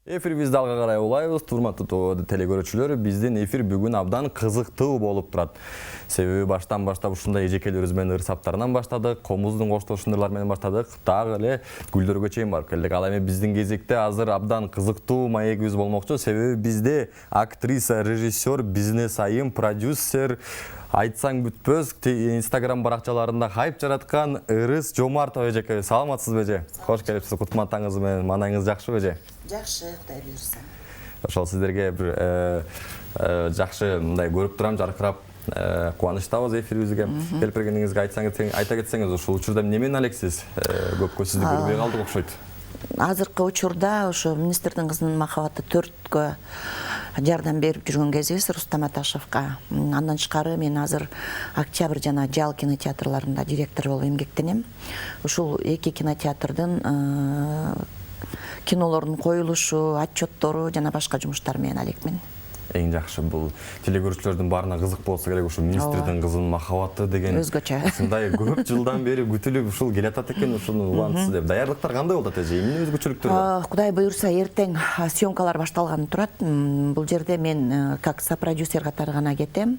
Эфир бизди алга карай улайбыз. Урматтуу телекөрүүчүлөр, биздин эфир бүгүн абдан кызыктуу болуп турат. Себеби баштан баштап ушундай эжекелерибиз менен ырсаптарынан баштадык, комуздун коштошундарлар менен баштадык, дагы эле гүлдөргө чейин барып келдик. Ал эми биздин кезекте азыр абдан кызыктуу маегибиз болмокчу. Себеби бизде актриса, режиссер, бизнес айым, продюсер, айтсаң бүтпөз, Instagram баракчаларында хайп жараткан Ырыс Жомартова эжеке. Саламатсызбы эже? Кош келипсиз, кутман таңыңыз менен. Маанайыңыз жакшыбы эже? Жакшы, Кудай буйрса. Ошол сиздерге бир жакшы мындай көрүп турам, жаркырап кубанычтабыз эфирибизге келип бергениңизге. Айта кетсеңиз, ушул учурда эмнени алексиз? Көпкө сизди көрбөй калдык окшойт. Азыркы учурда ошо министрдин кызынын махабаты 4кө жардам берип жүргөн кезибиз Рустам Аташевка. Андан тышкары мен азыр Октябрь жана Жал кинотеатрларында директор болуп эмгектенем. Ушул эки кинотеатрдын кинолордун коюлушу, отчеттору жана башка жумуштар менен алекмин. Эң жакшы бул телекөрүүчүлөрдүн баарына кызык болсо керек, ушул министрдин кызынын махабаты деген өзгөчө. Ушундай көп жылдан бери күтүлүп ушул келатат экен, ушуну улантсыз деп. Даярдыктар кандай болду эже? Эмне өзгөчөлүктөр бар? Кудай буйрса эртең съемкалар башталганы турат. Бул жерде мен как сопродюсер катары гана кетем.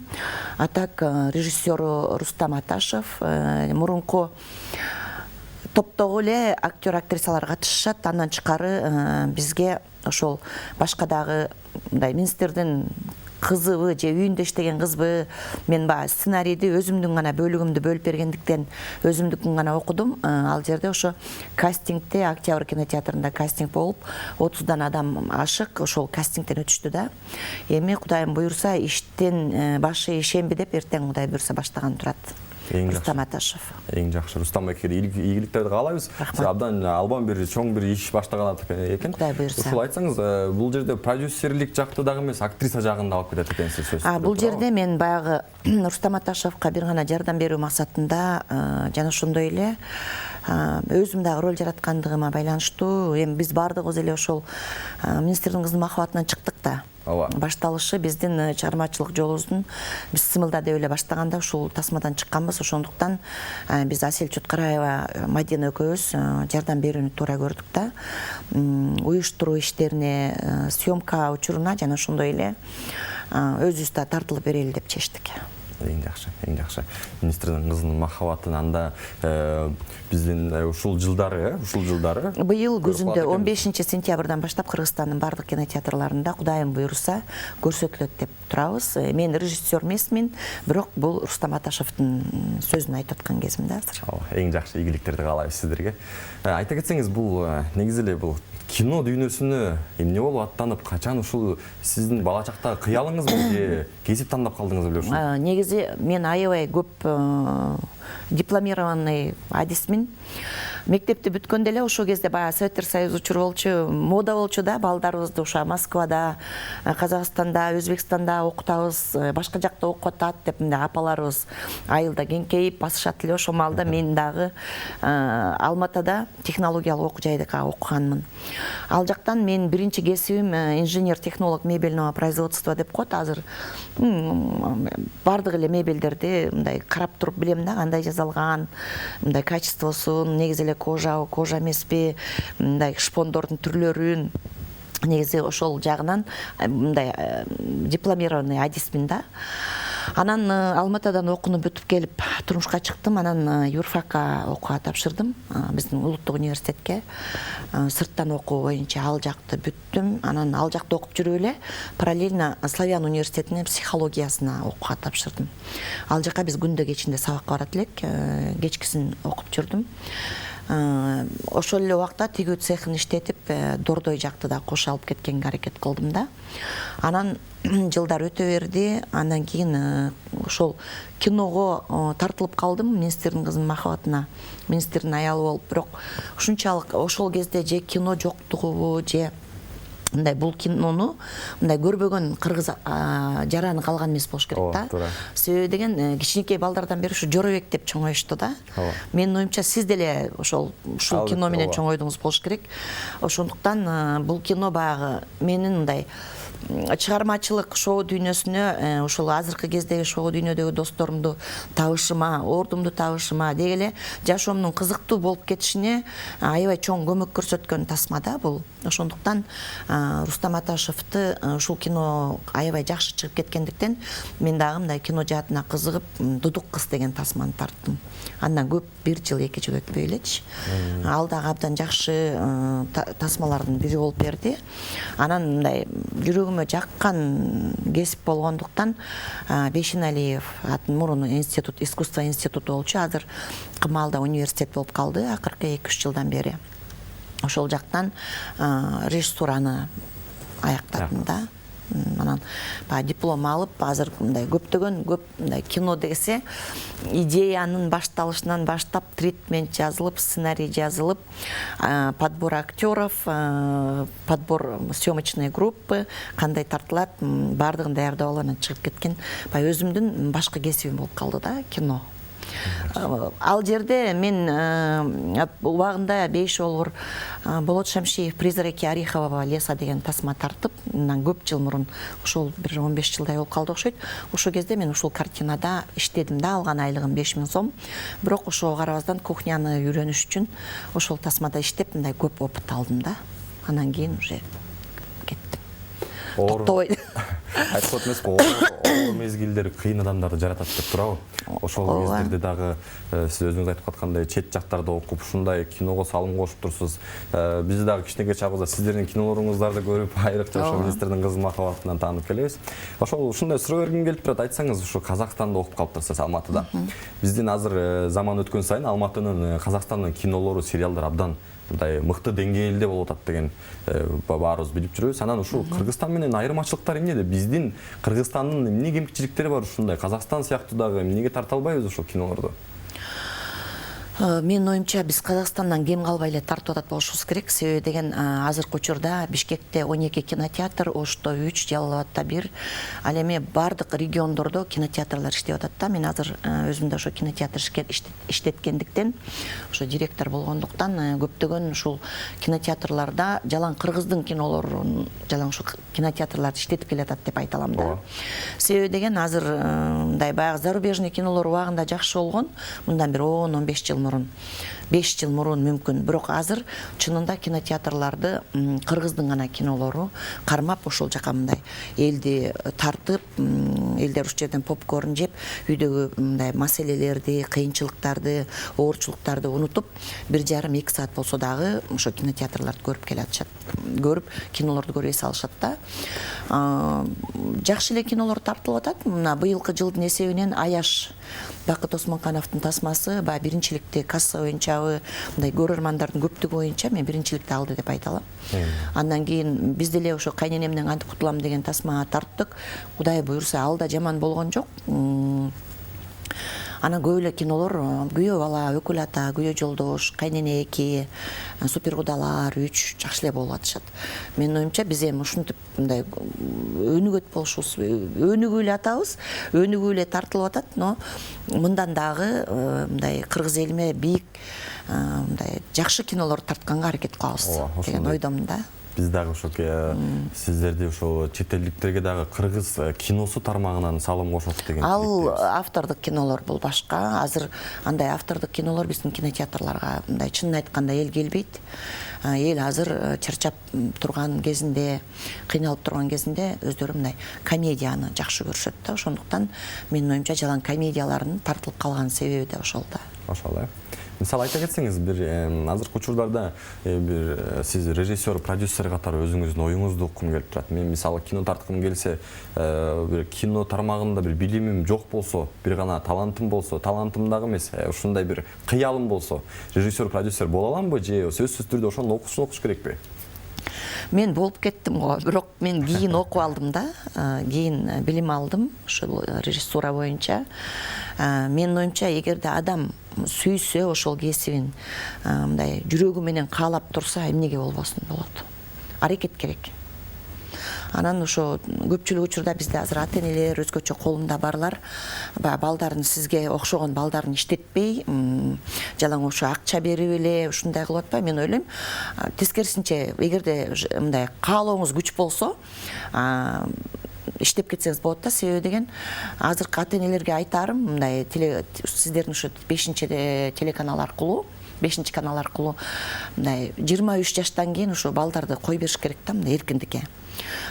А так режиссеру Рустам Аташев, мурунку топтогу эле актер актрисалар катышышат. Андан тышкары бизге ошол башка дагы мындай министрдин кызыбы же үйүндө иштеген кызбы, мен баягы сценарийди өзүмдүн гана бөлүгүмдү бөлүп бергендиктен өзүмдүкүн гана окудум. Ал жерде ошо кастингде Октябрь кинотеатрында кастинг болуп 30дан адам ашык ошол кастингден өтүштү да. Эми Кудайым буйрса иштин башы ишемби деп эртең Кудай буйрса баштаган турат. Рустам Аташев. Эң жакшы. Рустам экеге ийгиликтерди каалайбыз. Абдан албан бир чоң бир иш баштаган экен. Кудай буйрса. Ушул айтсаңыз, бул жерде продюсерлик жакты дагы эмес, актриса жагында алып кетет экенсиз сөз. Бул жерде мен баягы Рустам Аташевка бир гана жардам берүү максатында жана ошондой эле өзүм дагы роль жараткандыгыма байланыштуу. Эми биз баардыгыбыз эле ошол министрдин кызынын махабатынан чыктык да. Башталышы биздин чыгармачылык жолубуздун биз Сымылда деп эле баштаганда ушул тасмадан чыкканбыз. Ошондуктан биз Асель Чоткараева, Мадина экөөбүз жардам берүүнү туура көрдүк да. Уюштуруу иштерине, съемка учуруна жана ошондой эле өзүбүз да тартылып берели деп чечтик. Эң жакшы, эң жакшы. Министрдин кызынын махабатын анда биздин ушул жылдары быйыл күзүндө 15 сентябрдан баштап Кыргызстандын бардык кинотеатрларында Кудайым буйрса көрсөтүлөт деп турабыз. Мен режиссер эмесмин, бирок бул Рустам Аташевдин сөзүн айтып аткан кезим да азыр. Эң жакшы ийгиликтерди каалайбыз сиздерге. Айта кетсеңиз, бул негизи эле бул кино дүйнөсүнө эмне болуп аттанып, качан ушул сиздин бала чактагы кыялыңызбы же кесип тандап калдыңыз беле ушул? Негизи мен аябай көп дипломированный адисмин. Мектепти бүткөндө эле ошол кезде баягы Советтер Союзу учур болчу, мода болчу да, балдарыбызды уша Москвада, Казакстанда, Өзбекстанда окутабыз, башка жакта окуп атат деп мындай апаларыбыз айылда кеңкейип басышат эле. Ошол маалда мен дагы Алматада технологиялык окуу жайда окуганмын. Ал жактан мен биринчи кесибим инженер-технолог мебельного производства деп коет. Азыр бардык эле мебелдерди мындай карап туруп билем да, кандай жасалган, мындай качествосун, негизи эле кожа эмеспи, мындай шпондордун түрлөрүн, негизи ошол жагынан мындай дипломированный адисмин да. Анан Алматадан окууну бүтүп келип турмушка чыктым. Анан юрфакка окууга тапшырдым, биздин улуттук университетке. Сырттан окуу боюнча ал жакты бүттүм. Анан ал жакта окуп жүрүп эле параллельно Славян университетинин психологиясына окууга тапшырдым. Ал жака биз күндө кечинде сабакка барат элек, кечкисин окуп жүрдүм. Ошол эле убакта тигүү цехин иштетип, Дордой жакты да кошо алып кеткенге аракет кылдым да. Анан жылдар өтө берди. Андан кийин ошол киного тартылып калдым, министрдин кызынын махабатына. Министрдин аялы болуп, бирок ушунчалык ошол кезде же кино жоктугубу же мындай бул кинону мындай көрбөгөн кыргыз жараны калган эмес болуш керек да. Себеби деген кичинекей балдардан бери ушу Жоробек деп чоңоюшту да. Менин оюмча сиз деле ушул кино менен чоңойдуңуз болуш керек. Ошондуктан бул кино баягы менин мындай чыгармачылык шоу дүйнөсүнө, ошол азыркы кездеги шоу дүйнөдөгү досторумду табышыма, ордумду табышыма, деги эле жашоомдун кызыктуу болуп кетишине аябай чоң көмөк көрсөткөн тасма да бул. Ошондуктан Рустам Аташевті ушул кино аябай жакшы чыгып кеткендиктен мен дагы мындай кино жаатына кызыгып Дудук кыз деген тасманы тарттым. Андан көп 1 жыл 2 жыл өтпөй элечи. Ал дагы абдан жакшы тасмалардын бири болуп берди. Анан мындай жүрөгүмө жаккан кесип болгондуктан Бейшеналиев атын мурун институт, искусство институту болчу, азыр Кымалда университет болуп калды акыркы 2-3 жылдан бери. Ошол жактан режиссураны аяктадым да. Анан диплом алып, азыр мындай көптөгөн кино десе идеянын башталышынан баштап тритмент жазылып, сценарий жазылып, подбор актеров, подбор съемочной группы кандай тартылат, бардыгын даярдап алып анан чыгып кеткен. Өзүмдүн башка кесибим болуп калды да кино. Ал жерде мен убагында 5 жолур Болот Шамшиев «Призраки Орехового леса» деген тасма тартып, мындан көп жыл мурун, ошол бир 15 жылдай болуп калды окшойт. Ошол кезде мен ушул картинада иштедим да, алган айлыгым 5000 сом. Бирок ошого карабастан кухняны үйрөнүш үчүн ошол тасмада иштеп, мындай көп опыт алдым да. Анан кийин уже кеттим. Токтобой. Айтып эмес го, оор мезгилдер кыйын адамдарды жаратат деп турабы? Ошол кездерде дагы сиз өзүңүз айтып аткандай чет жактарда окуп, ушундай киного салым кошуп турсуз. Биз дагы кичинекей чагыбызда сиздердин кинолоруңуздарды көрүп, айрыкча ошо министрдин кызы махабатынан таанып келебиз. Ошол ушундай суроо бергим келип турат. Айтсаңыз, ушу Казакстанда окуп калыптырсыз, Алматыда. Биздин азыр заман өткөн сайын Алматынын, Казакстандын кинолору, сериалдар абдан мындай мыкты деңгээлде болуп атат деген баарыбыз билип жүрөбүз. Анан ушул Кыргызстан менен айырмачылыктар эмнеде? Биздин Кыргызстандын эмне кемчиликтери бар ушундай? Казакстан сыяктуу дагы эмнеге тарта албайбыз ушул кинолорду? Мен оюмча биз Казакстандан кем калбай эле тартып атат болушубуз керек. Себеби деген азыркы учурда Бишкекте 12 кинотеатр, Ошто 3, Жалал-Абадта 1, ал эми бардык региондордо кинотеатрлар иштеп атат да. Мен азыр өзүм да ошо кинотеатр иштеткендиктен, ошо директор болгондуктан көптөгөн ушул кинотеатрларда жалаң кыргыздын кинолорун, жалаң ушул кинотеатрларды иштетип келатат деп айта алам да. Себеби деген азыр мындай баягы зарубежный кинолор убагында жакшы болгон, мындан бир 10-15 жыл мурун, 5 жыл мурун мүмкүн. Бирок азыр чынында кинотеатрларды кыргыздын гана кинолору кармап, ошол жака мындай элди тартып, элдер ушул жерден попкорн жеп, үйдөгү мындай маселелерди, кыйынчылыктарды, оорчулуктарды унутуп, 1,5-2 саат болсо дагы ошо кинотеатрларды көрүп келатышат. Көрүп, кинолорду көрө салышат да. Жакшы эле кинолор тартылып атат. Мына быйылкы жылдын эсебинен Аяш Бакыт Осмонкановдун тасмасы биринчиликти касса боюнчабы, мындай көрөрмандардын көптүгү боюнча мен биринчиликти алды деп айта алам. Андан кийин биз деле ошо Кайненемден кантип кутулам деген тасма тарттык. Кудай буйрса, ал да жаман болгон жок. Анан көп эле кинолор, Күйөө бала, Өкүл ата, Күйөө жолдош, Кайнене 2, Супер кудалар 3 жакшы эле болуп атышат. Менин оюмча биз эми ушинтип мындай өнүгөт болушубуз, өнүгүү эле атабыз, өнүгүү эле тартылып атат, но мындан дагы мындай кыргыз элиме бийик мындай жакшы кинолор тартканга аракет кылабыз деген ойдомун да. Биз дагы ошо сиздерди ошо чет элдиктерге дагы кыргыз киносу тармагынан салым кошот деген. Ал автордук кинолор бул башка. Азыр андай автордук кинолор биздин кинотеатрларга мындай чынын айтканда эл келбейт. Эл азыр чарчап турган кезинде, кыйналып турган кезинде өздөрү мындай комедияны жакшы көрүшөт да. Ошондуктан менин оюмча жалаң комедиялардын тартылып калган себеби да ошол да. Ошол Мисалы айта кетсеңиз, бир азыркы учурдарда бир сиз режиссер, продюсер катары өзүңүздүн оюңузду уккум келип турат. Мен мисалы кино тарткым келсе, бир кино тармагында бир билимим жок болсо, бир гана талантым болсо, талантым дагы эмес, ушундай бир кыялым болсо, режиссер, продюсер боло аламбы же сөзсүз түрдө ошону окуш керекпи? Мен болуп кеттим го, бирок мен кийин окуп алдым да, кийин билим алдым ошол режиссура боюнча. Менин оюмча, эгерде адам сүйсө ошол кесибин, мындай жүрөгү менен каалап турса, эмнеге болбосун болот. Аракет керек. Анан ошо көпчүлүк учурда бизде азыр ата-энелер, өзгөчө колунда барлар балдарын, сизге окшогон балдарын иштетпей, жалаң ошо акча берип эле ушундай кылып атпайбы? Мен ойлойм, тескерисинче, эгерде мындай каалооңуз күч болсо, иштеп кетсеңиз болот да. Себеби деген азыркы ата-энелерге айтарым, мындай сиздердин ушу 5-телеканал аркылуу 5 канал аркылуу мындай 23 жаштан кийин ошо балдарды кой бериш керек да, мындай эркиндикке.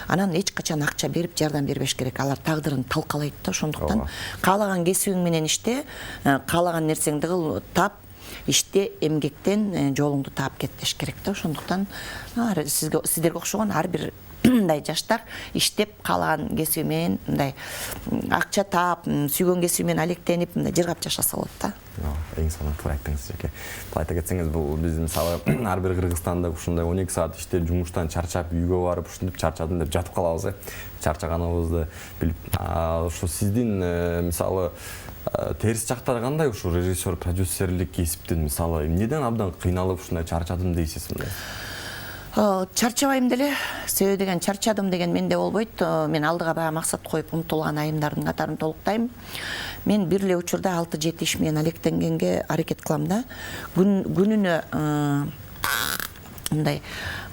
Анан эч качан акча берип жардам бербеш керек. Алар тагдырын талкалайт да, ошондуктан каалаган кесибиң менен иште, каалаган нерсеңди кыл, тап, иште, эмгектен жолуңду таап кет деш керек да. Ошондуктан сиздерге окшогон ар бир мындай жаштар иштеп каалаган кесиби менен мындай акча таап, сүйгөн кесиби менен алектенип мындай жыргап жашаса болот да. Эң сонун туура айттыңыз жеке. Бул айта кетсеңиз, бул биз мисалы ар бир Кыргызстанда ушундай 12 саат иштеп, жумуштан чарчап, үйгө барып, ушинтип чарчадым деп жатып калабыз, чарчаганыбызды билип. Ошо сиздин мисалы терс жактары кандай ушу режиссер, продюсерлик кесиптен мисалы эмнеден абдан кыйналып ушундай чарчадым дейсиз мындай? Чарчабайм деле, себеби деген чарчадым деген менде болбойт. Мен алдыга баягы максат коюп умтулган айымдардын катарын толуктайм. Мен бир эле учурда 6-7 иш менен алектенгенге аракет кылам да. Күнүнө мындай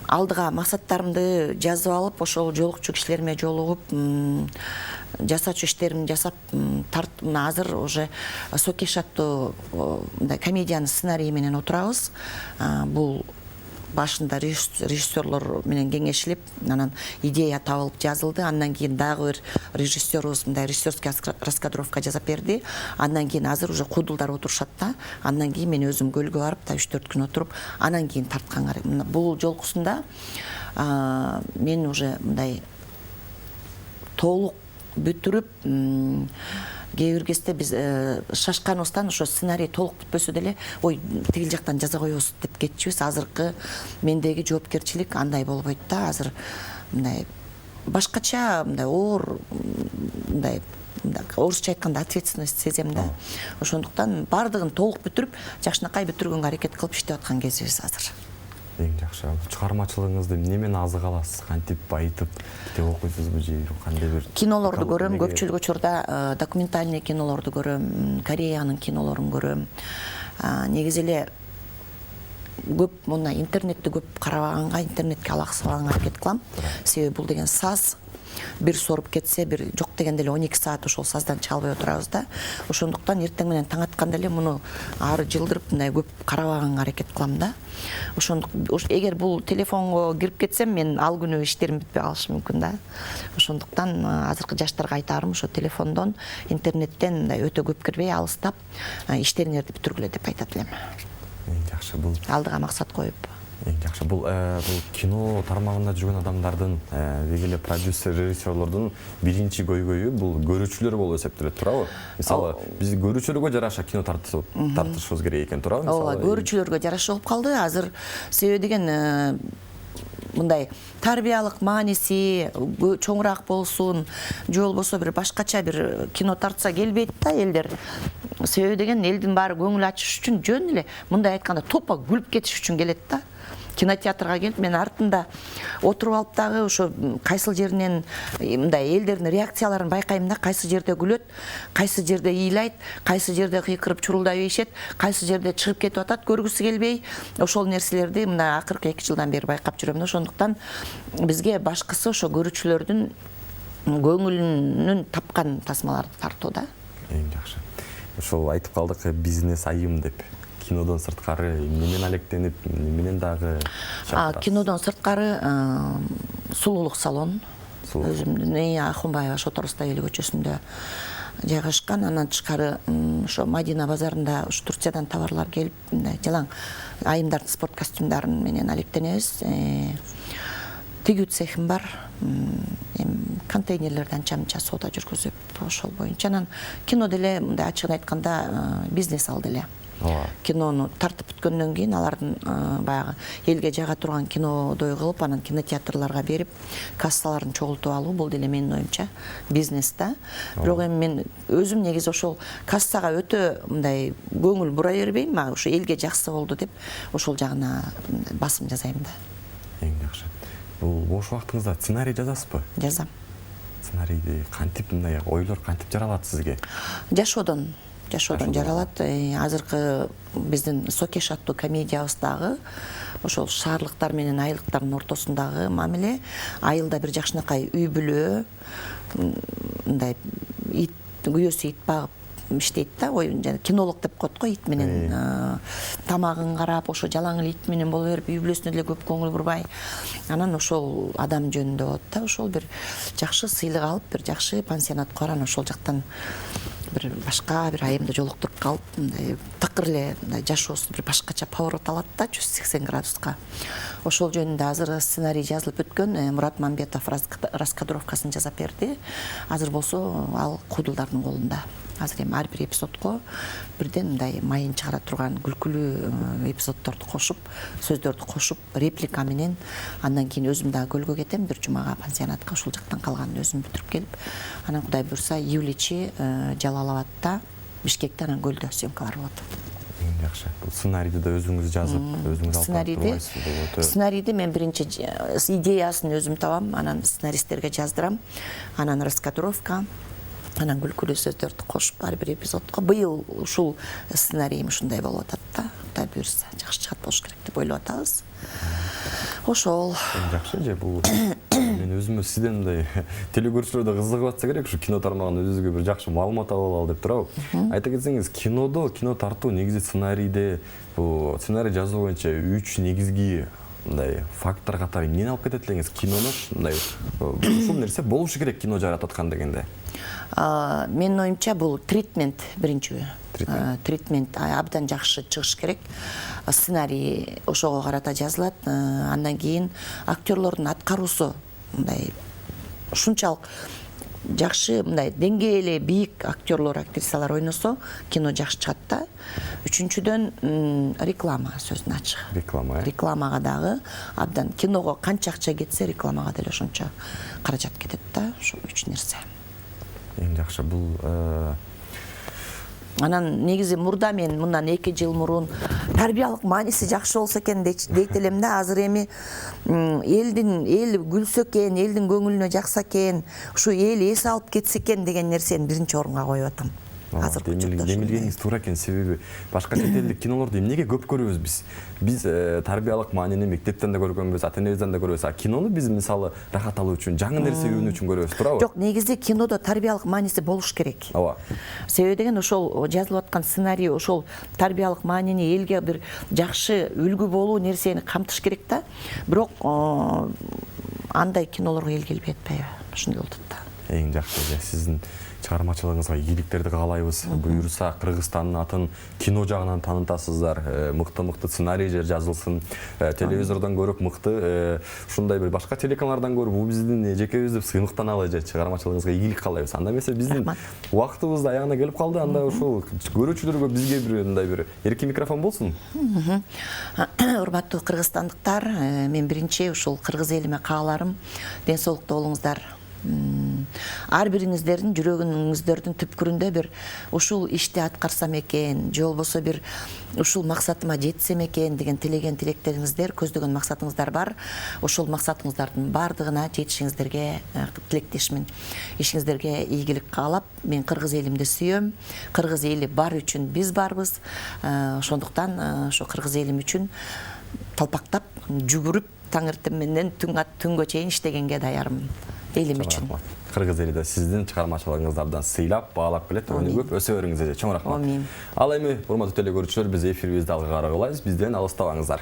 алдыга максаттарымды жазып алып, ошол жолукчу кишилериме жолугуп, жасачу иштеримди жасап, азыр уже Сокеш аттуу мындай комедиянын сценарийи менен отурабыз. Бул башында режиссерлор менен кеңешилип, анан идея табылып жазылды. Андан кийин дагы бир режиссерубуз мындай режиссерский раскадровка жасап берди. Андан кийин азыр уже кудулдар отурушат да. Андан кийин мен өзүм көлгө барып, 3-4 күн отуруп, анан кийин тартканга. Бул жолкусунда мен уже мындай толук бүтүрүп, кээ бир кезде биз шашканыбыздан ошо сценарий толук бүтпөсө деле, ой, тигил жактан жаза коебуз деп кетчүбүз. Азыркы мендеги жоопкерчилик андай болбойт да. Азыр мындай башкача, мындай оор, мындай орусча айтканда ответственность сезем да. Ошондуктан бардыгын толук бүтүрүп, жакшынакай бүтүргөнгө аракет кылып иштеп аткан кезибиз азыр. Эң жакшы. Чыгармачылыгыңызды эмне менен азык аласыз? Кантип байытып китеп окуйсузбу же кандай бир? Кинолорду көрөм, көпчүлүк учурда документальный кинолорду көрөм, Кореянын кинолорун көрөм. Негизи эле көп мына интернетти көп карабаганга, интернетке алаксыбаганга аракет кылам. Себеби бул деген саз бир соруп кетсе, бир жок дегенде эле 12 саат ошол саздан чыга албай отурабыз да. Ошондуктан эртең менен таң атканда эле муну ары жылдырып мындай көп карабаганга аракет кылам да. Эгер бул телефонго кирип кетсем, мен ал күнү иштерим бүтпөй калышы мүмкүн да. Ошондуктан азыркы жаштарга айтарым, ошо телефондон, интернеттен мындай өтө көп кирбей, алыстап иштериңерди бүтүргүлө деп айтат элем. Эң жакшы бул. Алдыга максат коюп. Эң жакшы бул кино тармагында жүргөн адамдардын, деги эле продюсер, режиссерлордун биринчи көйгөйү бул көрүүчүлөр болуп эсептелет, туурабы? Мисалы, биз көрүүчүлөргө жараша кино тартышыбыз керек экен, туурабы? Ооба, көрүүчүлөргө жараша болуп калды. Азыр себеби деген мындай тарбиялык мааниси чоңураак болсун, же болбосо бир башкача бир кино тартса келбейт да элдер. Себеби деген элдин баары көңүл ачыш үчүн, жөн эле мындай айтканда топо күлүп кетиш үчүн келет да. Кинотеатрга келип, мен артында отуруп алып дагы ошо кайсыл жеринен мындай элдердин реакцияларын байкайм да, кайсы жерде күлөт, кайсы жерде ыйлайт, кайсы жерде кыйкырып чурулдап ийишет, кайсы жерде чыгып кетип атат, көргүсү келбей. Ошол нерселерди мына акыркы 2 жылдан бери байкап жүрөм да. Ошондуктан бизге башкысы ошо көрүүчүлөрдүн көңүлүнүн тапкан тасмаларды тартуу да. Эң жакшы. Ошол айтып калдык бизнес айым деп. Кинодон сырткары эмне менен алектенип, эмне менен дагы чакырасыз? Кинодон сырткары сулуулук салон. Өзүмдүн Ахунбаева Шоторуста эле көчөсүндө жайгашкан. Анан тышкары ошо Мадина базарында ушу Турциядан товарлар келип, мындай жалаң айымдардын спорт костюмдарын менен алектенебиз. Тигүү цехим бар. Контейнерлерди анча-мынча соода жүргүзүп, ошол боюнча. Анан кино деле мындай ачыгын айтканда бизнес алды эле. Кинону тартып бүткөндөн кийин алардын баягы элге жайга турган кинодой кылып, анан кинотеатрларга берип, кассаларын чогултуп алуу, бул деле менин оюмча бизнес да. Бирок эми мен өзүм негизи ошол кассага өтө мындай көңүл бура бербейм, ошо элге жакшы болду деп ошол жагына басым жасайм да. Эң жакшы. Бул бош убактыңызда сценарий жазасызбы? Жазам. Сценарийди кантип мындай ойлор кантип жаралат сизге? Жашоодон жаралат. Азыркы биздин Сокеш аттуу комедиябыздагы ошол шаарлыктар менен айылдыктардын ортосундагы мамиле, айылда бир жакшынакай үй бүлө, мындай күйөөсү ит багып иштейт да, кинолог деп коет го, ит менен тамагын карап, ошо жалаң эле ит менен боло берип, үй бүлөсүнө деле көп көңүл бурбай, анан ошол адам жөнүндө болот да, ошол бир жакшы сыйлык алып, бир жакшы пансионатка баран, ошол жактан бир башка бир айымды жолуктуруп калып, мындай тыкыр эле мындай жашоосу бир башкача поворот алат да, 180 градуска. Ошол жөнүндө азыр сценарий жазылып өткөн, Мурат Мамбетов раскадровкасын жасап берди. Азыр болсо ал кудулдардын колунда. Азыр эми ар бир эпизодко бирден мындай майын чыгара турган күлкүлүү эпизоддорду кошуп, сөздөрдү кошуп, реплика менен, андан кийин өзүм дагы көлгө кетем, бир жумага пансионатка, ошол жактан калганын өзүм бүтүрүп келип, анан Кудай буйрса июль ичи Жалал-Абадта, Бишкекте, анан Көлдө съемкалар болот. Жакшы. Бул сценарийди да өзүңүз жазып, өзүңүз алып турбайсыз. Сценарийди мен биринчи идеясын өзүм табам, анан сценаристтерге жаздырам, анан раскадровка, анан күлкүлүү сөздөрдү кошуп ар бир эпизодко. Быйыл ушул сценариym ушундай болуп атат да. Кудай буйрса, жакшы чыгат болуш керек деп ойлоп атабыз. Ошол. Жакшы же, бул мен өзүмө сизден мындай телекөрүүчүлөр да кызыгып атса керек, ушу кино тармагынан өзүгө бир жакшы маалымат алып алалы деп турабы. Айта кетсеңиз, кино тартуу негизи сценарийде, бул сценарий жазуу боюнча 3 негизги мындай фактор катары эмнени алып кетет элеңиз? Кинону мындай ушул нерсе болушу керек кино жаратып аткан дегенде. Менин оюмча бул тритмент биринчи. Тритмент абдан жакшы чыгыш керек. Сценарий ошого карата жазылат. Андан кийин актерлордун аткаруусу мындай ушунчалык жакшы, мындай деңгээли бийик актерлор, актрисалар ойносо кино жакшы чыгат да. Үчүнчүдөн реклама сөзүн ачык. Рекламага дагы абдан, киного канча акча кетсе, рекламага деле ошончо каражат кетет да. Ошо 3 нерсе. Эң жакшы бул анан негизи мурда мен мындан 2 жыл мурун тарбиялык мааниси жакшы болсо экен дейт элем да. Азыр эми эл күлсө экен, элдин көңүлүнө жакса экен, ушу эл эс алып кетсе экен деген нерсени биринчи орунга коюп атам. Демилгениңиз туура экен, себеби башка чет элдик кинолорду эмнеге көп көрөбүз биз? Биз тарбиялык маанини мектептен да көргөнбүз, ата-энебизден да көрөбүз. А кинону биз мисалы рахат алуу үчүн, жаңы нерсе үйрөнүү үчүн көрөбүз, туурабы? Жок, негизи кинодо тарбиялык мааниси болуш керек. Ооба. Себеби деген ошол жазылып аткан сценарий ошол тарбиялык маанини элге бир жакшы үлгү болуу нерсени камтыш керек да. Бирок андай кинолорго эл келбей атпайбы? Ошондой болот да. Эң жакшы сиздин чыгармачылыгыңызга ийгиликтерди каалайбыз. Буюрса Кыргызстандын атын кино жагынан таанытасыздар, мыкты сценарийлер жазылсын, телевизордон көрүп мыкты ушундай бир башка телеканалдардан көрүп бул биздин жекебиздин сыймыктаналы же чыгармачылыгыңызга ийгилик каалайбыз. Анда эмесе биздин убактыбыз да аягына келип калды. Анда ушул көрүүчүлөргө бизге бир мындай бир эркин микрофон болсун. Урматтуу кыргызстандыктар, мен биринчи ушул кыргыз элиме кааларым ден соолукта болуңуздар. Ар бириңиздердин жүрөгүңүздөрдүн түпкүрүндө бир ушул ишти аткарсам экен, же болбосо бир ушул максатыма жетсем экен деген тилеген тилектериңиздер, көздөгөн максатыңыздар бар. Ошол максатыңыздардын бардыгына жетишиңиздерге тилектешмин. Ишиңиздерге ийгилик каалап, мен кыргыз элимди сүйөм. Кыргыз эли бар үчүн биз барбыз. Ошондуктан ошо кыргыз элим үчүн талпактап, жүгүрүп, таң эртең менен түнгө чейин иштегенге даярмын. Элим үчүн. Кыргыз эли да сиздин чыгармачылыгыңызды абдан сыйлап, баалап келет. Өөнү көп өсө бериңиз, чоң рахмат. Ал эми урматтуу телекөрүүчүлөр, биз эфирибизди алга карай кылабыз. Бизден алыстабаңыздар.